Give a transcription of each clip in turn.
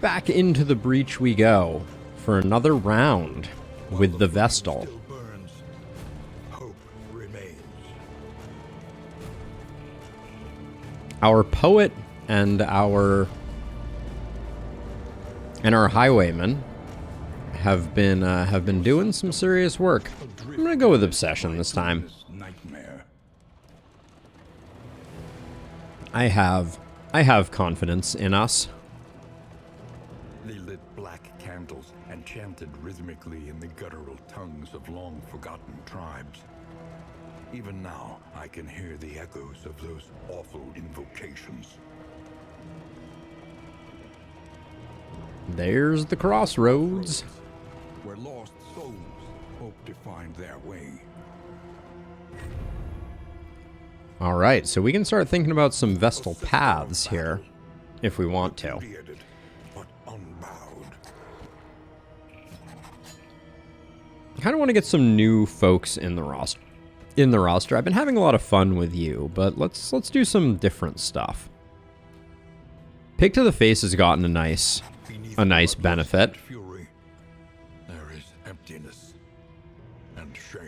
back into the breach we go for another round with the Vestal. Hope remains. Our poet and our highwayman have been doing some serious work. I'm gonna go with obsession this time. Nightmare. I have confidence in us. They lit black candles and chanted rhythmically in the guttural tongues of long-forgotten tribes. Even now, I can hear the echoes of those awful invocations. There's the crossroads. Where lost souls hope to find their way. All right, so we can start thinking about some Vestal paths here, if we want to. But unbowed. I kind of want to get some new folks in the roster. I've been having a lot of fun with you, but let's do some different stuff. Pick to the Face has gotten a nice benefit. Fury, there is emptiness and shame.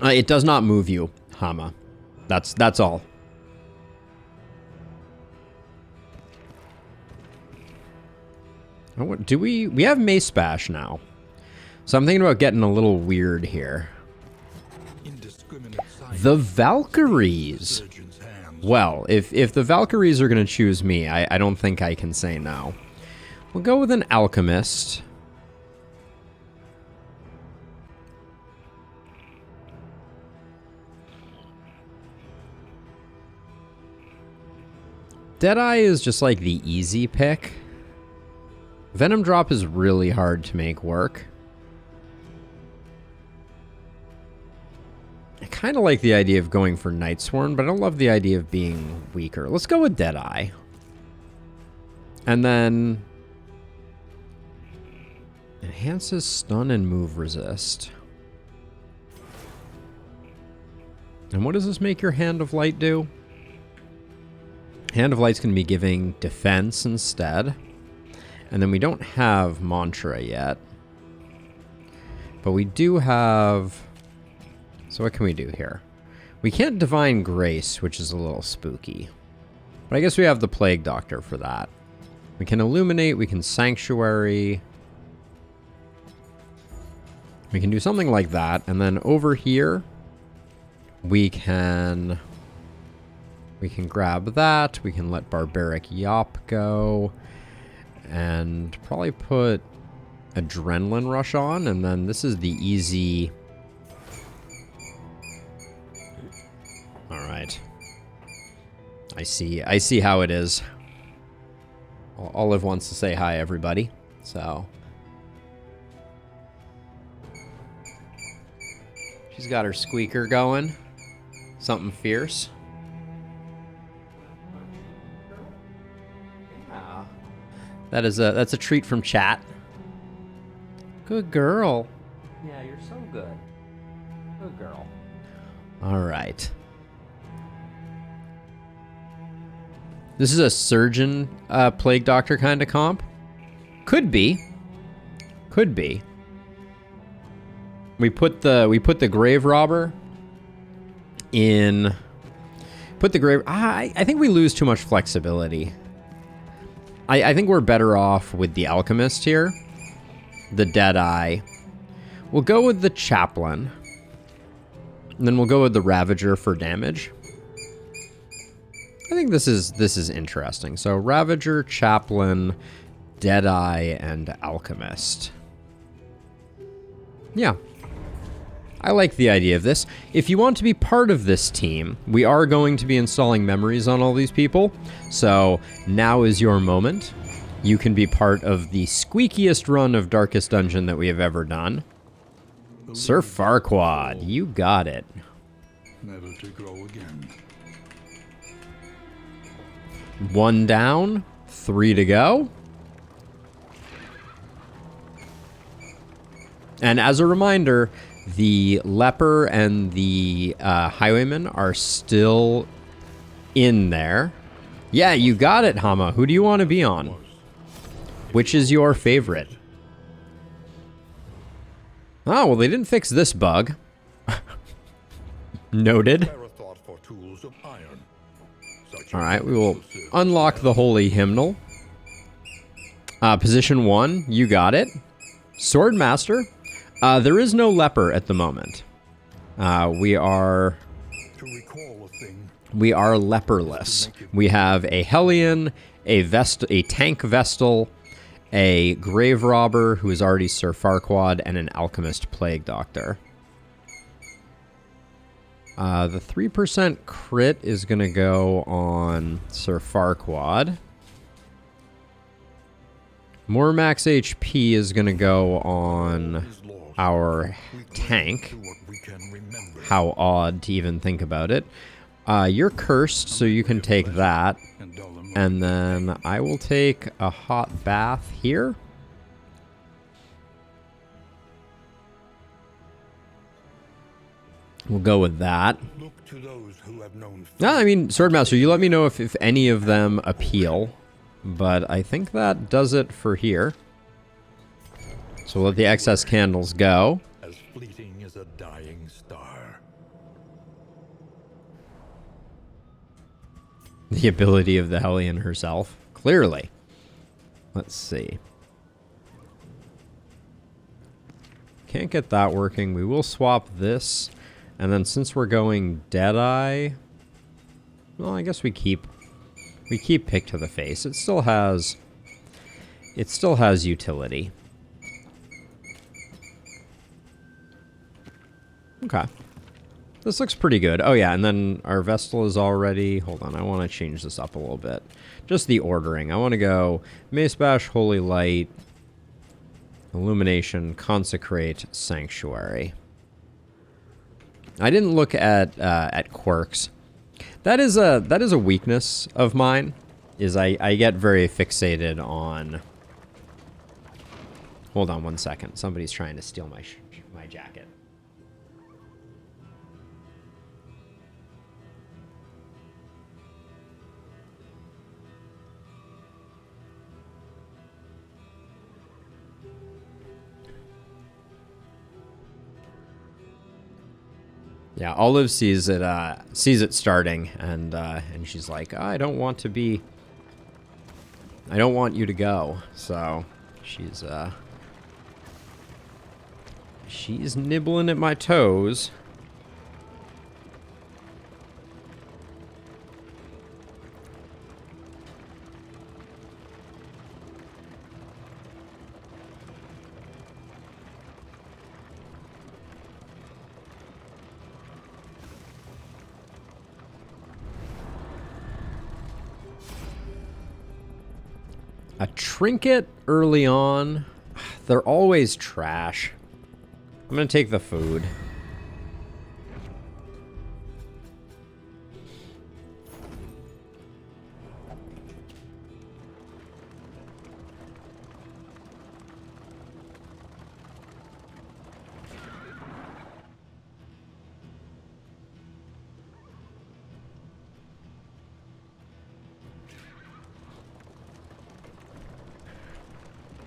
It does not move you, Hama. That's all. Oh, do we have Mace Bash now? So I'm thinking about getting a little weird here. The Valkyries. Well, if the Valkyries are going to choose me, I don't think I can say no. We'll go with an Alchemist. Deadeye is just like the easy pick. Venom Drop is really hard to make work. I kind of like the idea of going for Nightsworn, but I don't love the idea of being weaker. Let's go with Deadeye. And then enhances stun and move resist. And what does this make your Hand of Light do? Hand of Light's going to be giving defense instead. And then we don't have Mantra yet. But we do have... So what can we do here? We can't Divine Grace, which is a little spooky. But I guess we have the Plague Doctor for that. We can Illuminate, we can Sanctuary. We can do something like that. And then over here, we can grab that. We can let Barbaric Yop go. And probably put Adrenaline Rush on. And then this is the easy... Alright. I see how it is. Olive wants to say hi, everybody. So... She's got her squeaker going. Something fierce. That's a treat from chat. Good girl. Yeah, you're so good. Good girl. All right. This is a Surgeon Plague Doctor kind of comp. Could be. Could be. We put the Grave Robber in. Put the Grave. I think we lose too much flexibility. I think we're better off with the Alchemist here. The Deadeye. We'll go with the Chaplain. And then we'll go with the Ravager for damage. I think this is interesting. So Ravager, Chaplain, Deadeye, and Alchemist. Yeah. I like the idea of this. If you want to be part of this team, we are going to be installing memories on all these people. So now is your moment. You can be part of the squeakiest run of Darkest Dungeon that we have ever done. Sir Farquaad, you got it. Never to grow again. 1 down, 3 to go. And as a reminder, the Leper and the Highwayman are still in there. Yeah, you got it, Hama. Who do you want to be on? Which is your favorite? Oh, well, they didn't fix this bug. Noted. Alright, we will unlock the Holy Hymnal. Position 1, you got it. Sword Master. There is no leper at the moment. We are leperless. We have a Hellion, a tank Vestal, a Grave Robber who is already Sir Farquaad, and an Alchemist Plague Doctor. The 3% crit is going to go on Sir Farquaad. More max HP is going to go on our tank. How odd to even think about it. You're cursed, so you can take that. And then I will take a hot bath here. We'll go with that. No, I mean, Swordmaster, you let me know if any of them appeal. But I think that does it for here. So we'll let the excess candles go. As fleeting as a dying star. The ability of the Hellion herself. Clearly. Let's see. Can't get that working. We will swap this. And then since we're going Deadeye... Well, I guess we keep Pick to the Face. It still has utility. Okay. This looks pretty good. Oh yeah, and then our Vestal is already... Hold on, I want to change this up a little bit. Just the ordering. I want to go Mace Bash, Holy Light, Illumination, Consecrate, Sanctuary. I didn't look at quirks. That is a weakness of mine, is I get very fixated on... Hold on one second. Somebody's trying to steal my jacket. Yeah, Olive sees it starting, and she's like, I don't want you to go. So she's nibbling at my toes. A trinket early on, they're always trash. I'm gonna take the food.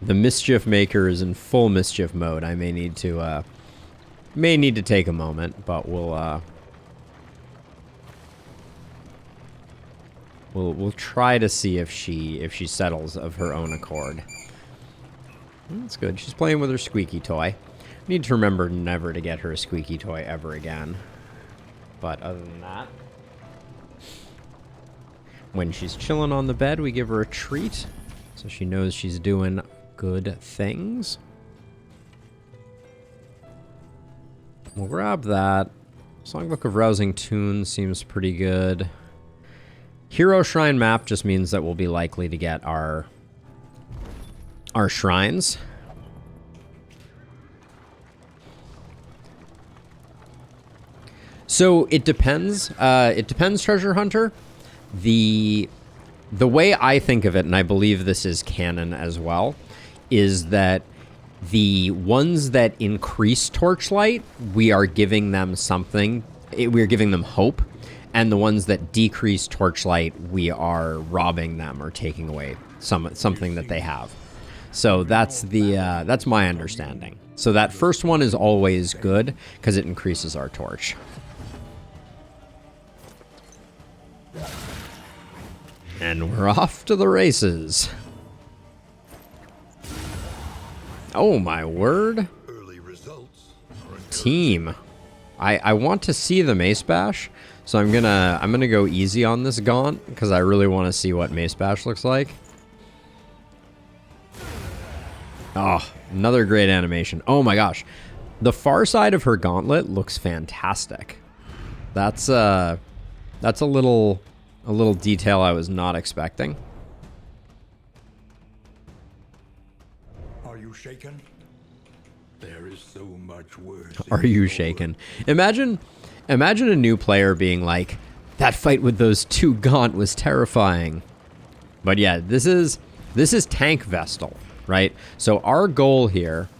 The Mischief Maker is in full mischief mode. I may need to take a moment, but we'll try to see if she settles of her own accord. That's good. She's playing with her squeaky toy. Need to remember never to get her a squeaky toy ever again. But other than that, when she's chilling on the bed, we give her a treat so she knows she's doing good things. We'll grab that. Songbook of Rousing Tunes seems pretty good. Hero Shrine map just means that we'll be likely to get our shrines. So it depends. It depends, Treasure Hunter. The way I think of it, and I believe this is canon as well, is that the ones that increase Torchlight, we are giving them something. We are giving them hope. And the ones that decrease torchlight, we are robbing them or taking away something that they have. So that's my understanding. So that first one is always good because it increases our torch. And we're off to the races. Oh my word. Early results are encouraging. Team. I want to see the Mace Bash, so I'm gonna go easy on this Gaunt because I really want to see what Mace Bash looks like. Oh, another great animation. Oh my gosh. The far side of her gauntlet looks fantastic. That's a little detail I was not expecting. Are you shaken? There is so much worse. Are you shaken? Imagine a new player being like, that fight with those two Gaunt was terrifying. But yeah, this is tank Vestal, right? So our goal here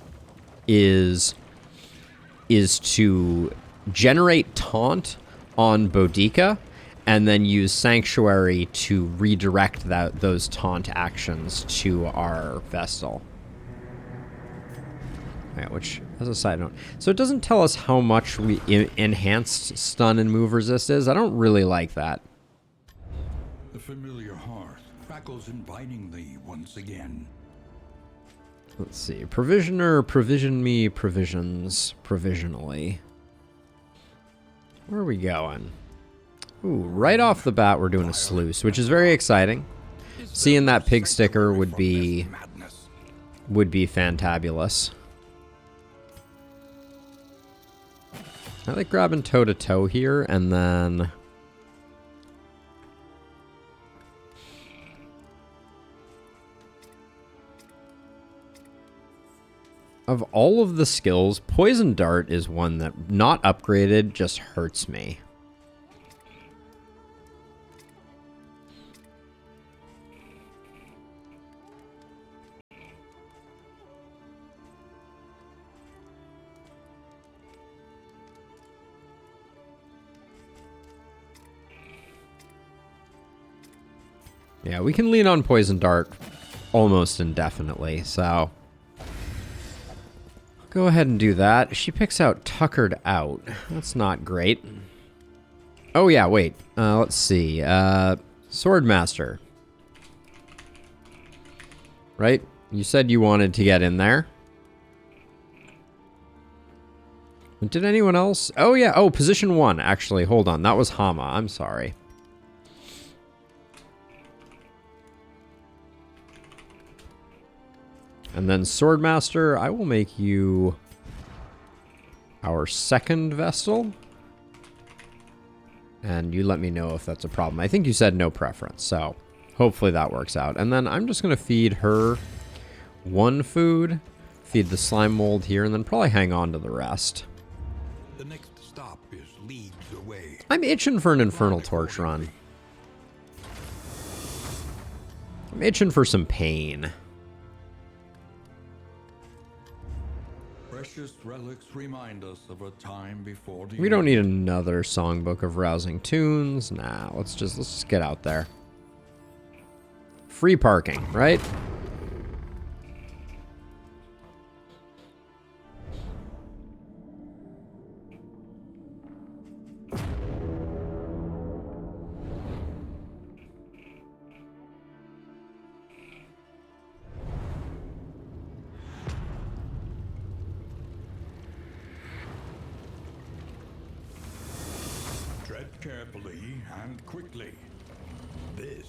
is to generate taunt on Boudica and then use Sanctuary to redirect those taunt actions to our Vestal. Yeah, which, as a side note, so it doesn't tell us how much enhanced stun and move resist is. I don't really like that. The familiar hearth crackles invitingly once again. Let's see. Provisioner, provision me, provisions, provisionally. Where are we going? Ooh, right off the bat, we're doing a sluice, which is very exciting. Seeing that pig sticker would be fantabulous. I like grabbing toe-to-toe here, and then... Of all of the skills, Poison Dart is one that, not upgraded, just hurts me. Yeah, we can lean on Poison Dart almost indefinitely, so... Go ahead and do that. She picks out Tuckered Out. That's not great. Oh yeah, wait. Let's see. Swordmaster. Right? You said you wanted to get in there. Did anyone else? Oh yeah, oh, position 1. Actually, hold on. That was Hama. I'm sorry. And then Swordmaster, I will make you our second Vestal. And you let me know if that's a problem. I think you said no preference, so hopefully that works out. And then I'm just going to feed her one food, feed the slime mold here, and then probably hang on to the rest. The next stop is leagues away. I'm itching for an Infernal Torch run. I'm itching for some pain. Precious relics remind us of a time before the We don't need another songbook of rousing tunes. Nah, let's just get out there. Free parking, right? carefully and quickly. This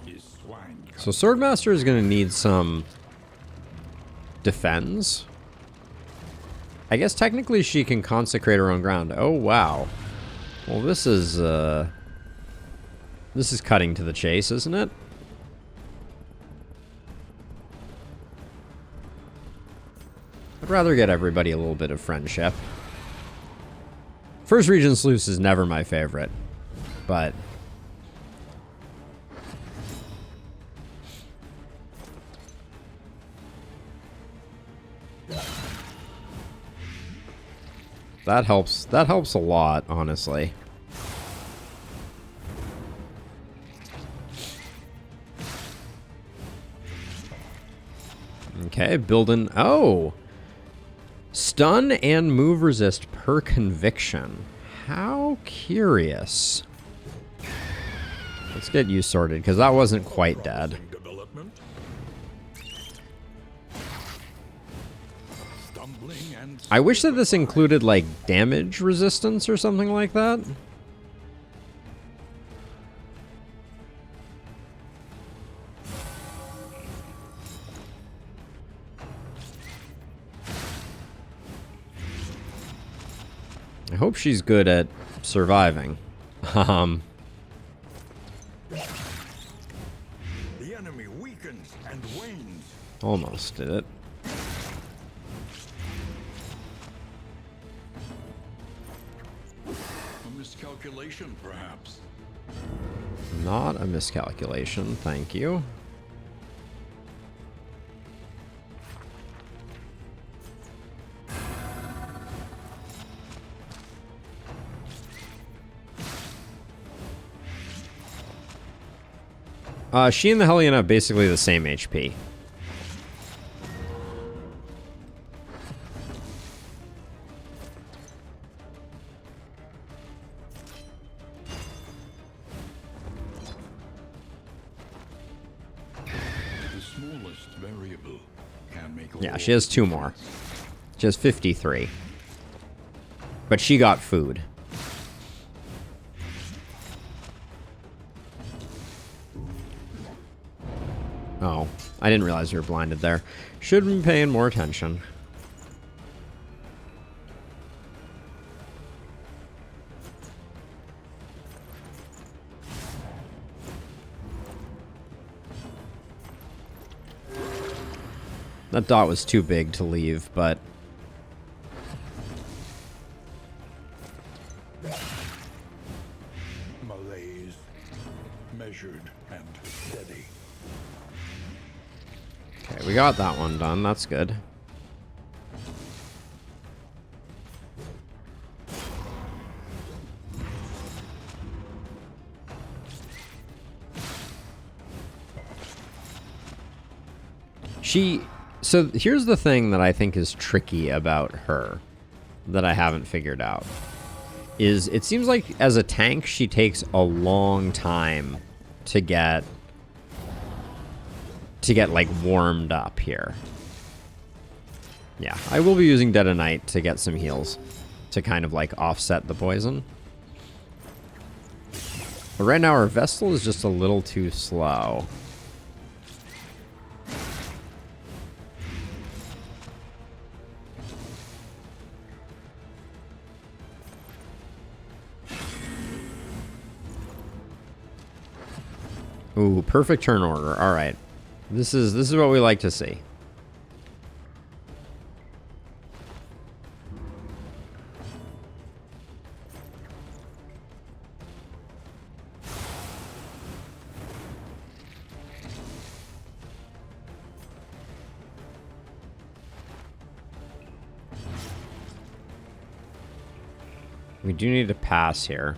is swine. So Swordmaster is going to need some defense. I guess technically she can consecrate her own ground. Oh, wow. Well, this is cutting to the chase, isn't it? I'd rather get everybody a little bit of friendship. First Region Sluice is never my favorite, but... that helps a lot, honestly. Okay, building... Oh! Stun and move resist per conviction. How curious. Let's get you sorted, because that wasn't quite dead. I wish that this included, like, damage resistance or something like that. I hope she's good at surviving. The enemy weakens and wanes. Almost did it. A miscalculation, perhaps. Not a miscalculation, thank you. She and the Hellion have basically the same HP. The smallest variable can make Yeah, she has 2 more. She has 53. But she got food. Oh, I didn't realize you were blinded there. Should have been paying more attention. That dot was too big to leave, but... malaise, measured and steady. Okay, we got that one done. That's good. So here's the thing that I think is tricky about her that I haven't figured out. Is it seems like as a tank, she takes a long time to get like warmed up here. Yeah, I will be using Dead of Night to get some heals to kind of like offset the poison. But right now our Vestal is just a little too slow. Ooh, perfect turn order. All right. This is what we like to see. We do need to pass here.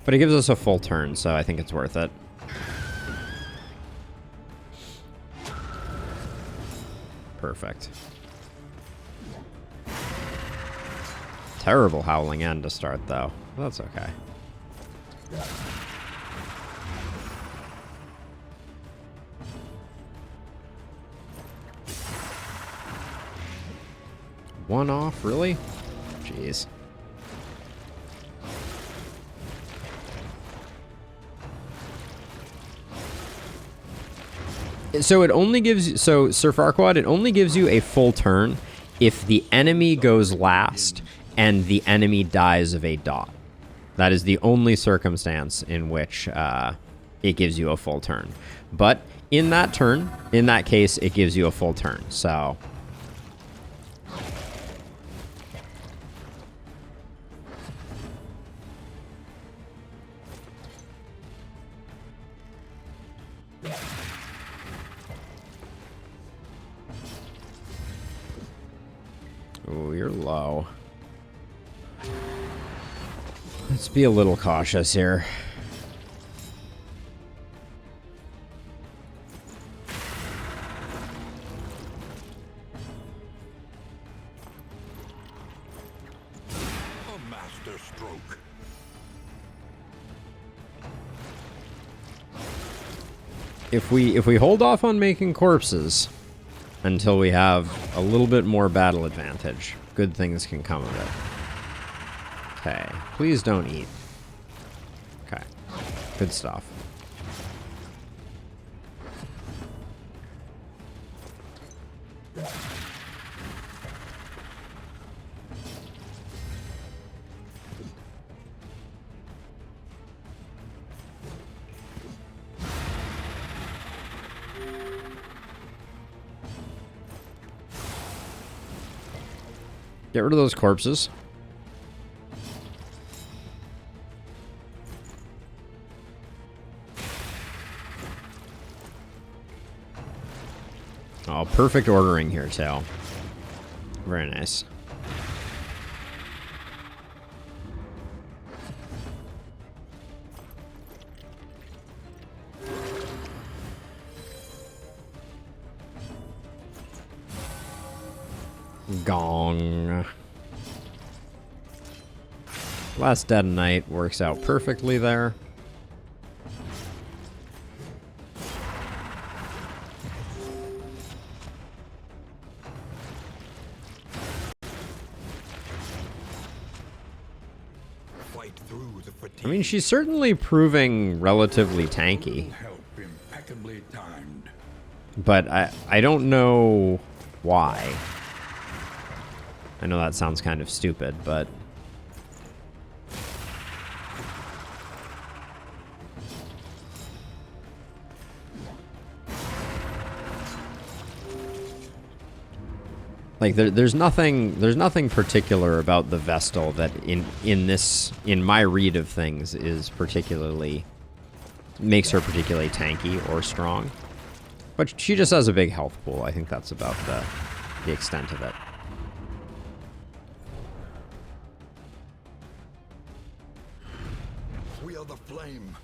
But it gives us a full turn, so I think it's worth it. Perfect. Terrible howling end to start, though. That's okay. One off, really? Jeez. So it only gives you, so Sir Farquaad, it only gives you a full turn if the enemy goes last and the enemy dies of a dot. That is the only circumstance in which it gives you a full turn. But in that turn, in that case, it gives you a full turn. So ooh, you're low. Let's be a little cautious here. if we hold off on making corpses until we have a little bit more battle advantage, good things can come of it. Okay, please don't eat. Okay, good stuff. Get rid of those corpses. Oh, perfect ordering here, too. Very nice. Gong. Last Dead Knight works out perfectly there. Fight through the fatigue. I mean, she's certainly proving relatively tanky. Help impeccably timed. But I don't know why. I know that sounds kind of stupid, but... like there's nothing particular about the Vestal that in my read of things is particularly makes her particularly tanky or strong. But she just has a big health pool. I think that's about the extent of it. We are the flame,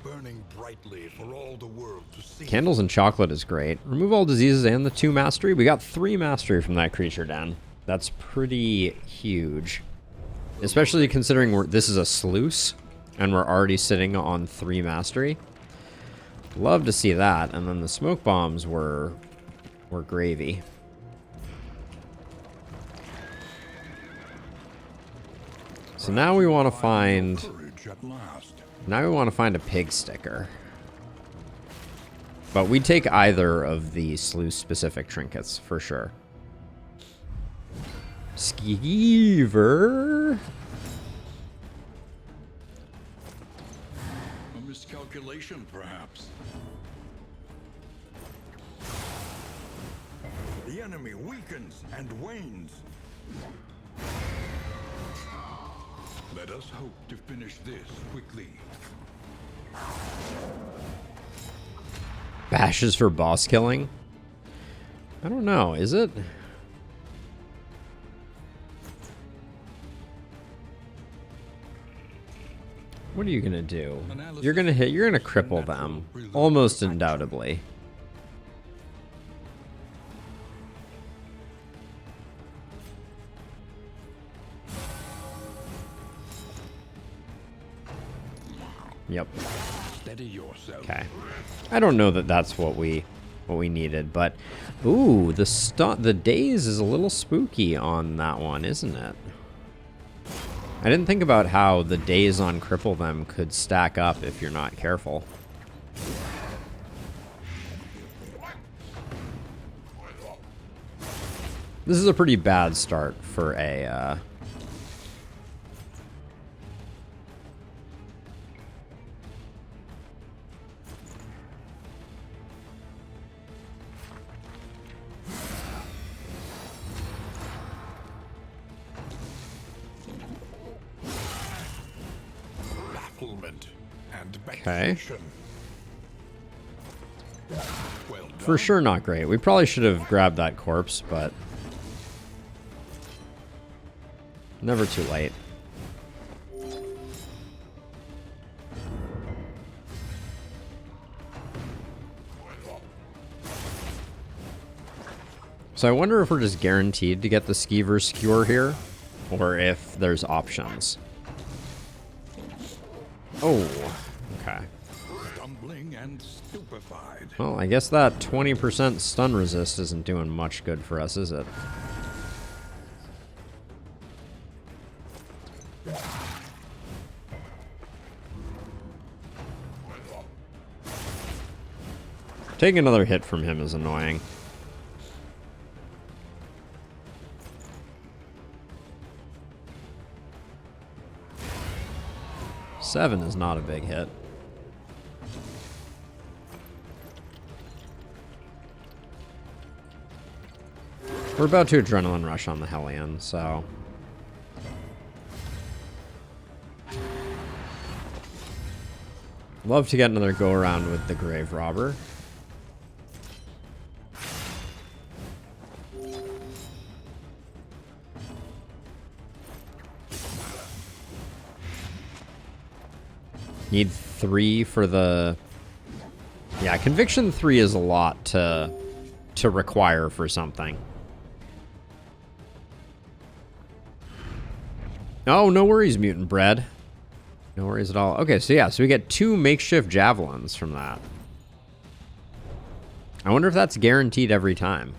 burning brightly for all the world to see. Candles and chocolate is great. Remove all diseases and the 2 mastery. We got 3 mastery from that creature den. That's pretty huge. Especially considering this is a sluice, and we're already sitting on 3 mastery. Love to see that. And then the smoke bombs were gravy. So now we want to find... At last. Now we want to find a pig sticker. But we take either of the sluice-specific trinkets, for sure. Skeever. A miscalculation, perhaps. The enemy weakens and wanes. Let us hope to finish this quickly. Bashes for boss killing? I don't know, is it? What are you gonna do? You're gonna cripple them. Almost undoubtedly. Yep. Steady yourself. Okay. I don't know that that's what we needed, but ooh, the daze is a little spooky on that one, isn't it? I didn't think about how the daze on cripple them could stack up if you're not careful. This is a pretty bad start for a and okay. Well For sure not great. We probably should have grabbed that corpse, but never too late. So I wonder if we're just guaranteed to get the Skeever Skewer here, or if there's options. Oh, okay. trembling and stupefied. Well, I guess that 20% stun resist isn't doing much good for us, is it? Taking another hit from him is annoying. Seven is not a big hit. We're about to adrenaline rush on the Hellion, so... Love to get another go around with the Grave Robber. Need 3 for the... Yeah, Conviction 3 is a lot to require for something. Oh, no worries, Mutant Bread. No worries at all. Okay, so yeah, so we get 2 makeshift javelins from that. I wonder if that's guaranteed every time.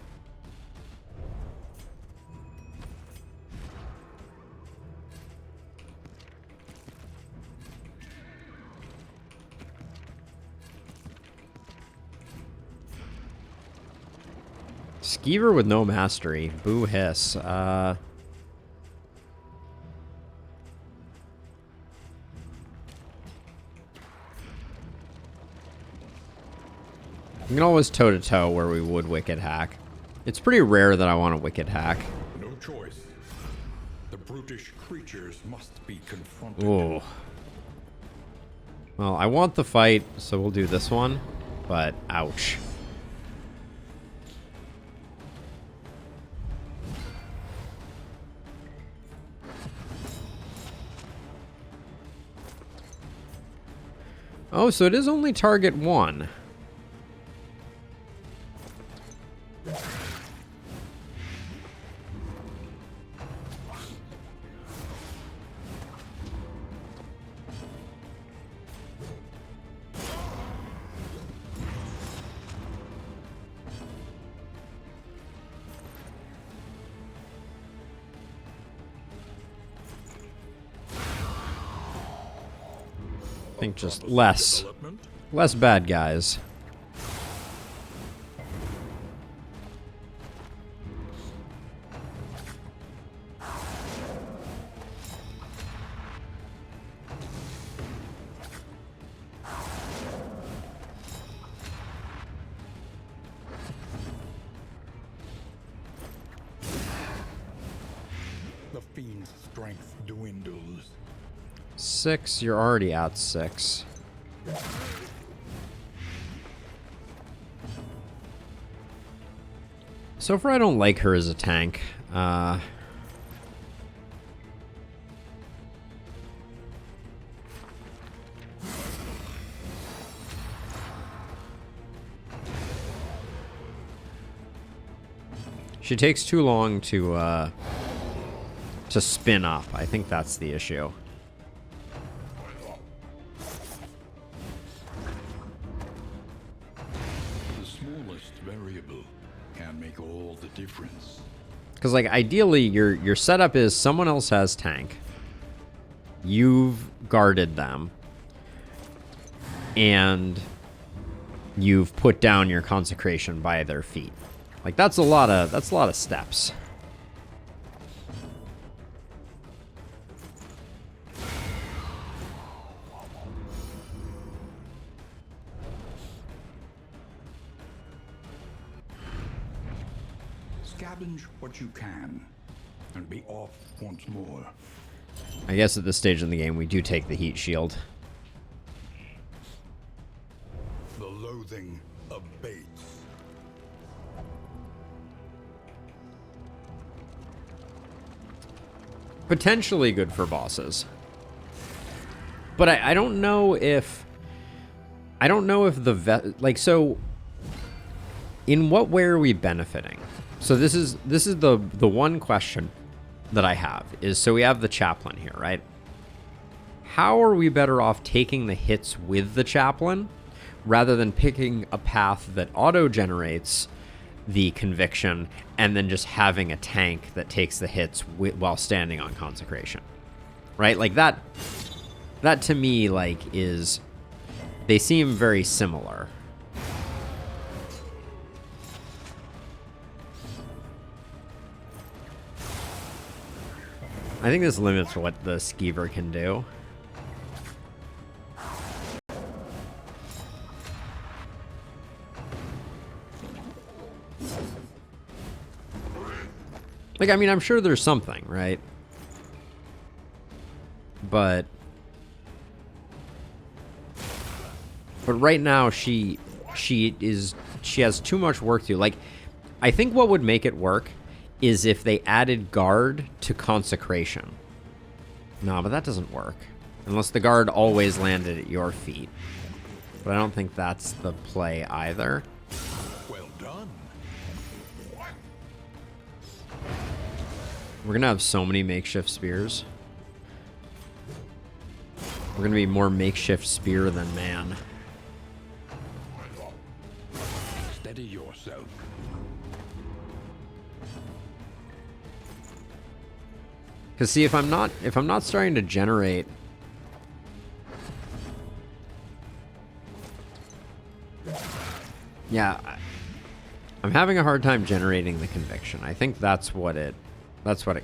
Skeever with no mastery. Boo hiss. You can always toe-to-toe where we would Wicked Hack. It's pretty rare that I want to Wicked Hack. No choice. The brutish creatures must be confronted. Ooh. Well, I want the fight, so we'll do this one. But, ouch. Oh, so it is only target 1. I think just less bad guys. The fiend's strength dwindles. 6, you're already at 6. So far I don't like her as a tank. She takes too long to spin up. I think that's the issue. The smallest variable can make all the difference. Because, like, ideally, your setup is someone else has tank. You've guarded them. And you've put down your consecration by their feet. Like, that's a lot of steps. Scavenge what you can, and be off once more. I guess at this stage in the game, we do take the heat shield. The loathing abates. Potentially good for bosses. But I don't know if... I don't know if the... like, so... In what way are we benefiting? So this is the one question that I have is, so we have the Chaplain here, right? How are we better off taking the hits with the Chaplain rather than picking a path that auto-generates the conviction and then just having a tank that takes the hits while standing on consecration. Right? Like that to me, like, is... They seem very similar. I think this limits what the Skeever can do. Like, I mean, I'm sure there's something, right? But right now she has too much work to do. Like, I think what would make it work is if they added guard to consecration. No, but that doesn't work. Unless the guard always landed at your feet. But I don't think that's the play either. Well done. We're gonna have so many makeshift spears. We're gonna be more makeshift spear than man. Steady yourself. Cause see, if I'm not starting to generate yeah, I'm having a hard time generating the conviction. I think that's what it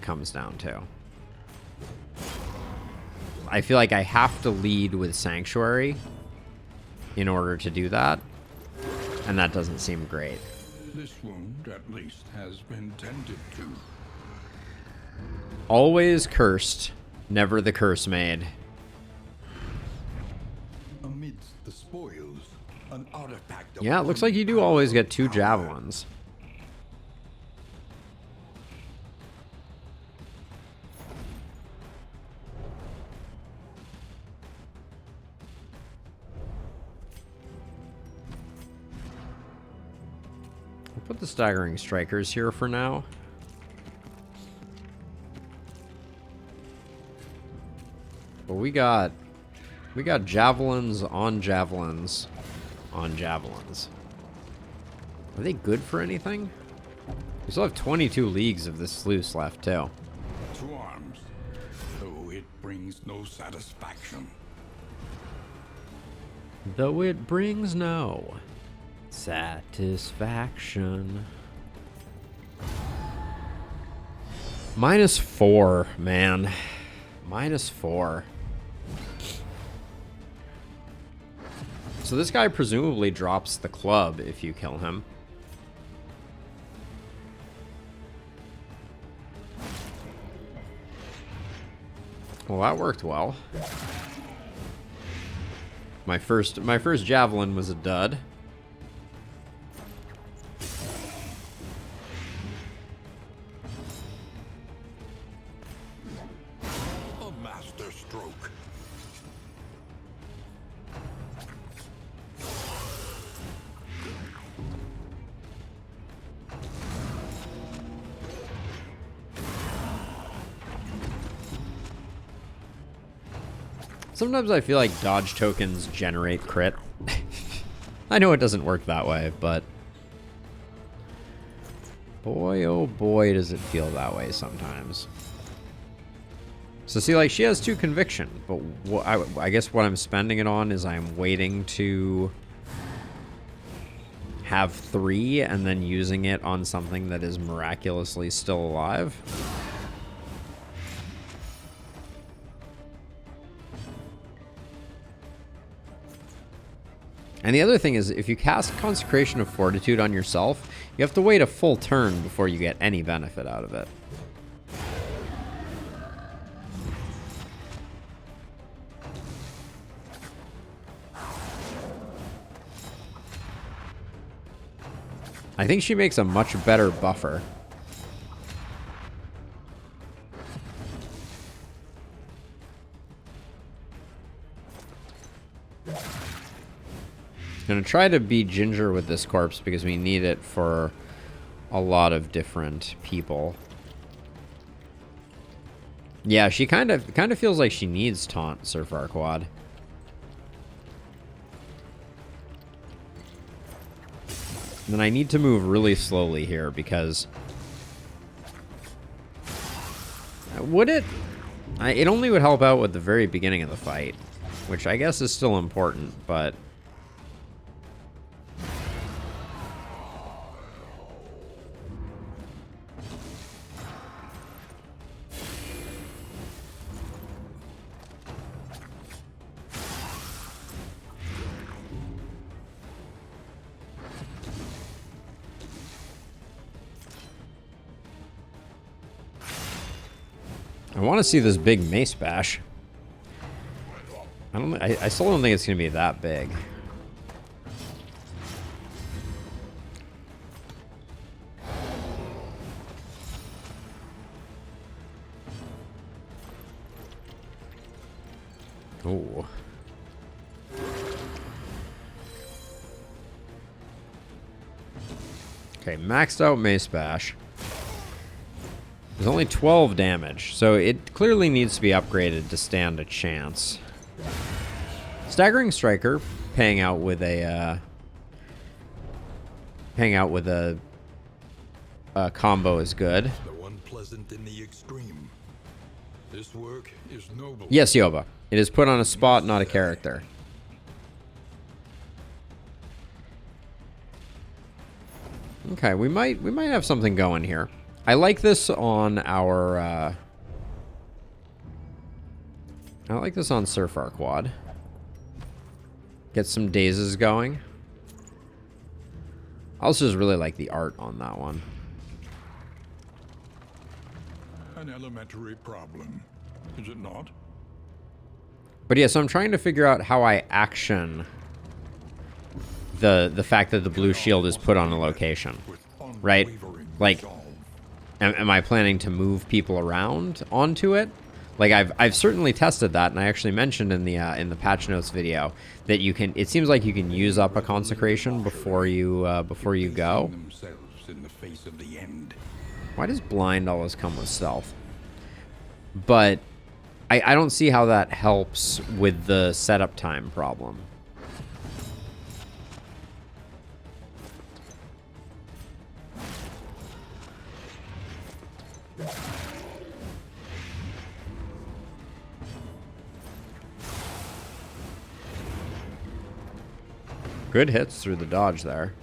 comes down to. I feel like I have to lead with Sanctuary in order to do that, and that doesn't seem great. This wound, at least, has been tended to. Always cursed, never the curse made. Amidst the spoils, an artifact. Yeah, it looks like you do always get 2 javelins. I'll put the staggering strikers here for now. But we got javelins on javelins on javelins. Are they good for anything? We still have 22 leagues of this sluice left too. To arms, though it brings no satisfaction. Though it brings no satisfaction. -4, man. -4. So this guy presumably drops the club if you kill him. Well, that worked well. My first javelin was a dud. A master stroke. Sometimes I feel like dodge tokens generate crit. I know it doesn't work that way, but boy, oh boy, does it feel that way sometimes. So see, like, she has 2 conviction, but I guess what I'm spending it on is I'm waiting to have 3 and then using it on something that is miraculously still alive. And the other thing is, if you cast Consecration of Fortitude on yourself, you have to wait a full turn before you get any benefit out of it. I think she makes a much better buffer. Gonna try to be ginger with this corpse because we need it for a lot of different people. Yeah, she kind of feels like she needs taunt Sir Farquaad. And then I need to move really slowly here because... Would it? It only would help out with the very beginning of the fight, which I guess is still important, but... I want to see this big mace bash. I still don't think it's going to be that big. Ooh. Okay, maxed out mace bash. There's only 12 damage, so it clearly needs to be upgraded to stand a chance. Staggering Striker, paying out with a combo is good. Though unpleasant in the extreme, this work is noble. Yes, Yoba. It is put on a spot, not a character. Okay, we might have something going here. I like this on our I like this on Surfar Quad. Get some dazes going. I also just really like the art on that one. An elementary problem, is it not? But yeah, so I'm trying to figure out how I action the fact that the blue shield is put on a location, right? Like, am I planning to move people around onto it? Like I've certainly tested that, and I actually mentioned in the patch notes video that you can. It seems like you can use up a consecration before you go. Why does blind always come with stealth? But I don't see how that helps with the setup time problem. Good hits through the dodge there.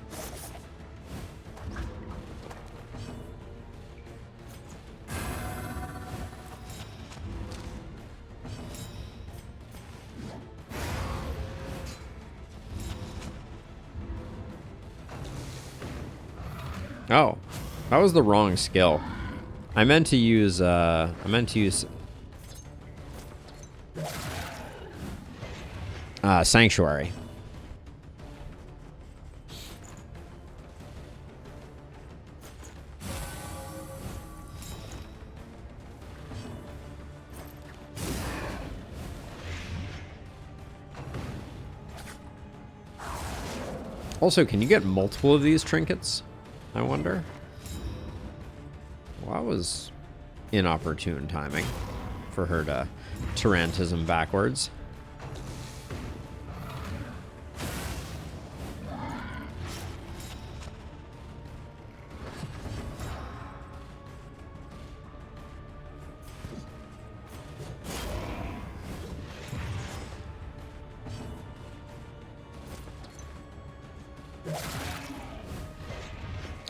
Oh, that was the wrong skill. I meant to use Sanctuary. Also, can you get multiple of these trinkets? I wonder. Well, that was inopportune timing for her to Tarantism backwards.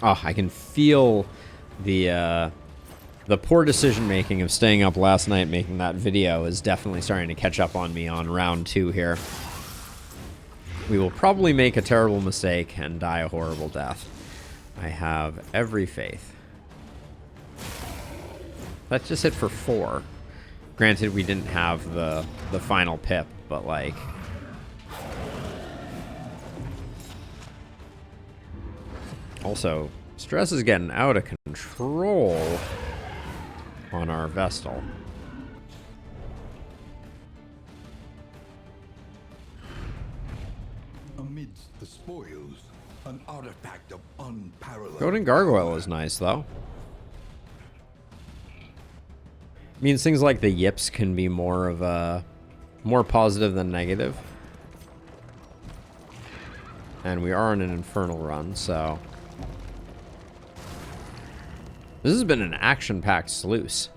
Oh, I can feel the poor decision making of staying up last night making that video is definitely starting to catch up on me on round 2 here. We will probably make a terrible mistake and die a horrible death. I have every faith. That just hit for 4. Granted, we didn't have the final pip, but like... Also, stress is getting out of control on our Vestal. Amidst the spoils, an artifact of unparalleled... Goading Gargoyle is nice, though. Means things like the yips can be more of a... more positive than negative. And we are on an infernal run, so... This has been an action-packed sluice.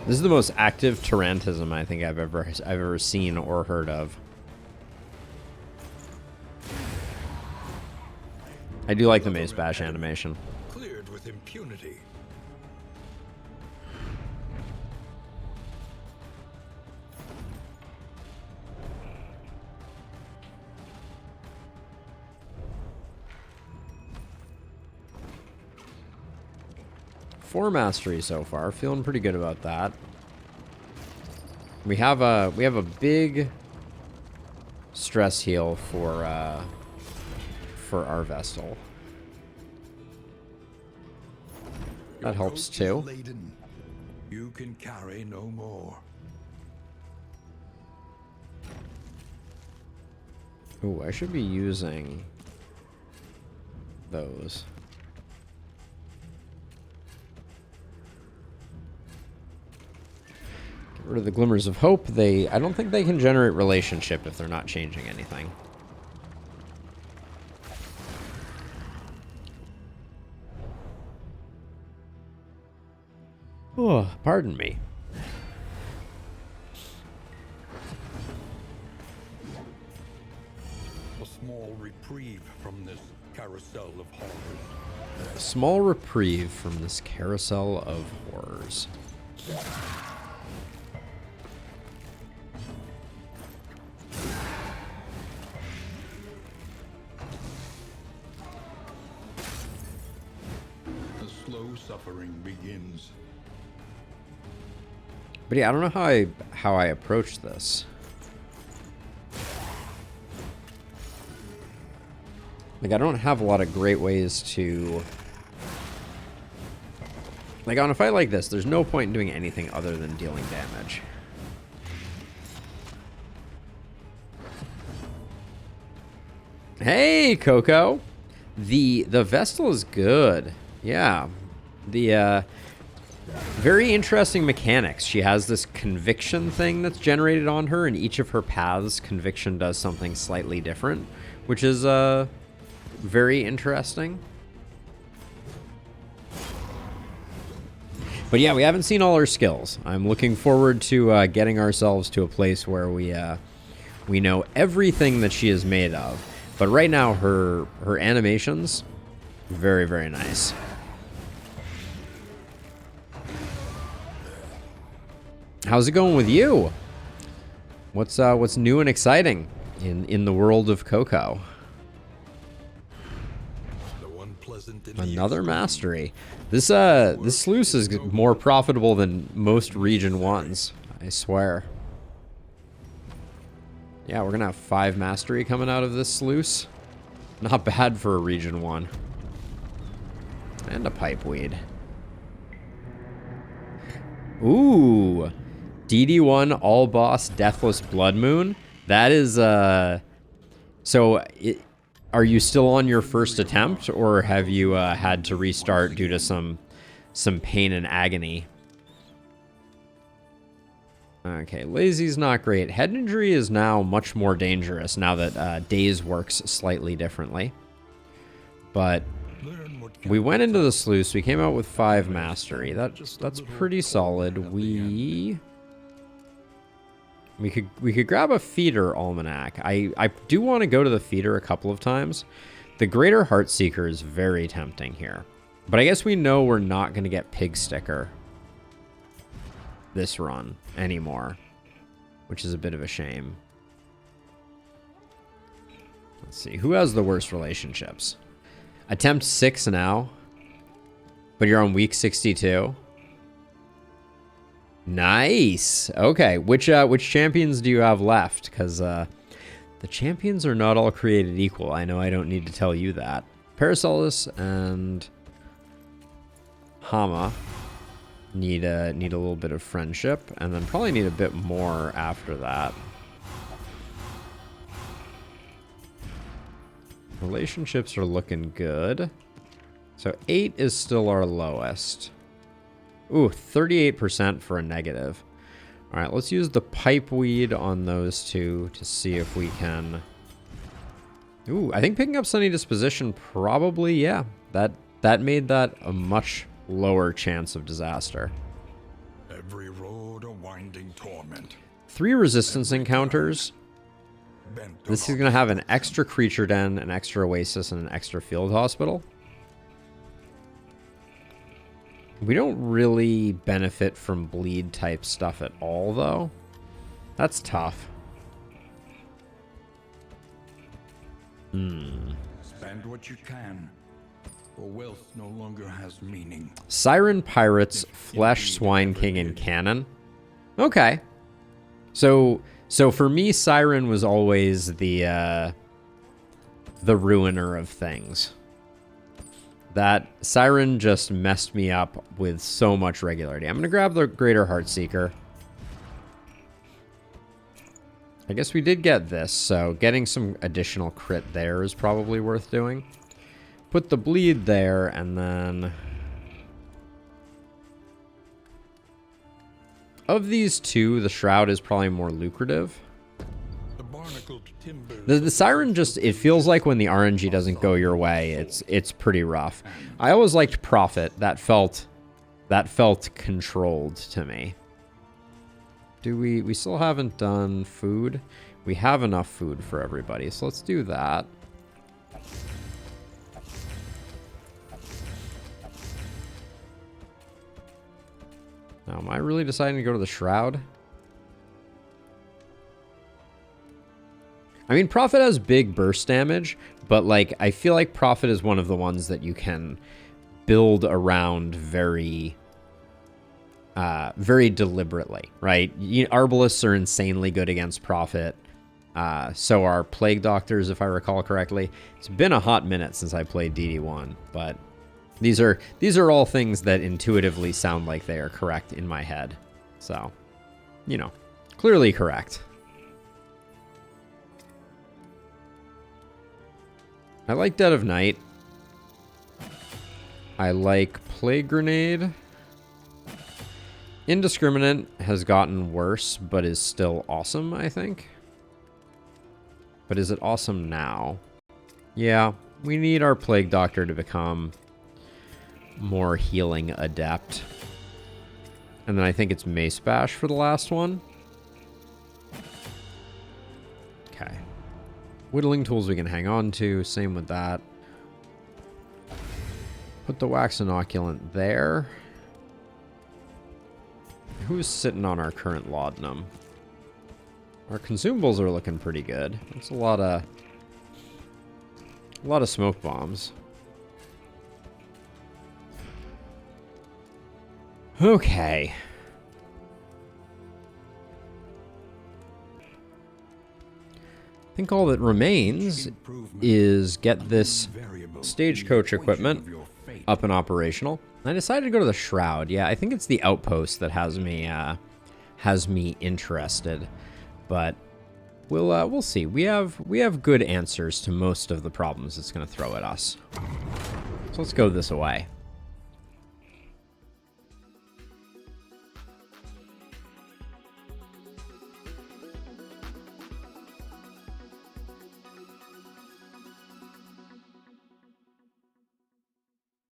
This is the most active Tarantism I think I've ever seen or heard of. I do like the Mace Bash animation. Cleared with impunity. Four mastery so far. Feeling pretty good about that. We have a big stress heal for our Vestal. That helps too. You can carry no more. Ooh, I should be using those. Get rid of the glimmers of hope. I don't think they can generate relationship if they're not changing anything. Oh, pardon me. A small reprieve from this carousel of horrors. A small reprieve from this carousel of horrors. The slow suffering begins. But yeah, I don't know how I approach this. Like, I don't have a lot of great ways to... Like, on a fight like this, there's no point in doing anything other than dealing damage. Hey, Coco! The Vestal is good. Yeah. The, very interesting mechanics. She has this conviction thing that's generated on her, and each of her paths, conviction does something slightly different, which is, very interesting. But yeah, we haven't seen all her skills. I'm looking forward to getting ourselves to a place where we know everything that she is made of. But right now, her animations, very, very nice. How's it going with you? What's new and exciting in the world of Coco? Another mastery. This sluice is more profitable than most region 1s, I swear. Yeah, we're gonna have 5 mastery coming out of this sluice. Not bad for a region 1. And a pipeweed. Ooh. DD1 all boss deathless blood moon. That is are you still on your first attempt, or have you had to restart due to some pain and agony? Okay, lazy's not great. Head injury is now much more dangerous now that daze works slightly differently. But we went into the sluice. We came out with 5 mastery. That's pretty solid. We could grab a feeder almanac. I do want to go to the feeder a couple of times. The Greater Heartseeker is very tempting here. But I guess we know we're not going to get Pig Sticker this run anymore, which is a bit of a shame. Let's see. Who has the worst relationships? Attempt 6 now, but you're on week 62. Nice. Okay. Which champions do you have left? Because the champions are not all created equal. I know I don't need to tell you that. Paracelsus and Hama need a little bit of friendship, and then probably need a bit more after that. Relationships are looking good. So 8 is still our lowest. Ooh, 38% for a negative. All right, let's use the pipeweed on those two to see if we can... Ooh, I think picking up Sunny Disposition probably, yeah. That made that a much lower chance of disaster. Every road a winding torment. 3 resistance encounters. This is going to have an extra creature den, an extra oasis, and an extra field hospital. We don't really benefit from bleed type stuff at all, though. That's tough. Spend what you can, or wealth no longer has meaning. Siren Pirates, Flesh, Swine King, and Cannon. Okay. So for me, Siren was always the ruiner of things. That Siren just messed me up with so much regularity. I'm going to grab the Greater Heartseeker. I guess we did get this, so getting some additional crit there is probably worth doing. Put the bleed there, and then... Of these two, the Shroud is probably more lucrative. The Siren just, it feels like when the RNG doesn't go your way, it's pretty rough. I always liked Prophet. That felt controlled to me. Do we still haven't done food? We have enough food for everybody, so let's do that. Now, am I really deciding to go to the Shroud? I mean, Prophet has big burst damage, but, like, I feel like Prophet is one of the ones that you can build around very deliberately, right? Arbalists are insanely good against Prophet. So are Plague Doctors, if I recall correctly. It's been a hot minute since I played DD1, but these are all things that intuitively sound like they are correct in my head. So, you know, clearly correct. I like Dead of Night. I like Plague Grenade. Indiscriminate has gotten worse, but is still awesome, I think. But is it awesome now? Yeah, we need our Plague Doctor to become more healing adept. And then I think it's Mace Bash for the last one. Okay. Whittling tools we can hang on to. Same with that. Put the wax inoculant there. Who's sitting on our current laudanum? Our consumables are looking pretty good. That's a lot of smoke bombs. Okay. I think all that remains is get this stagecoach equipment up and operational. I decided to go to the Shroud. Yeah, I think it's the outpost that has me interested, but we'll see. We have good answers to most of the problems it's going to throw at us. So let's go this way.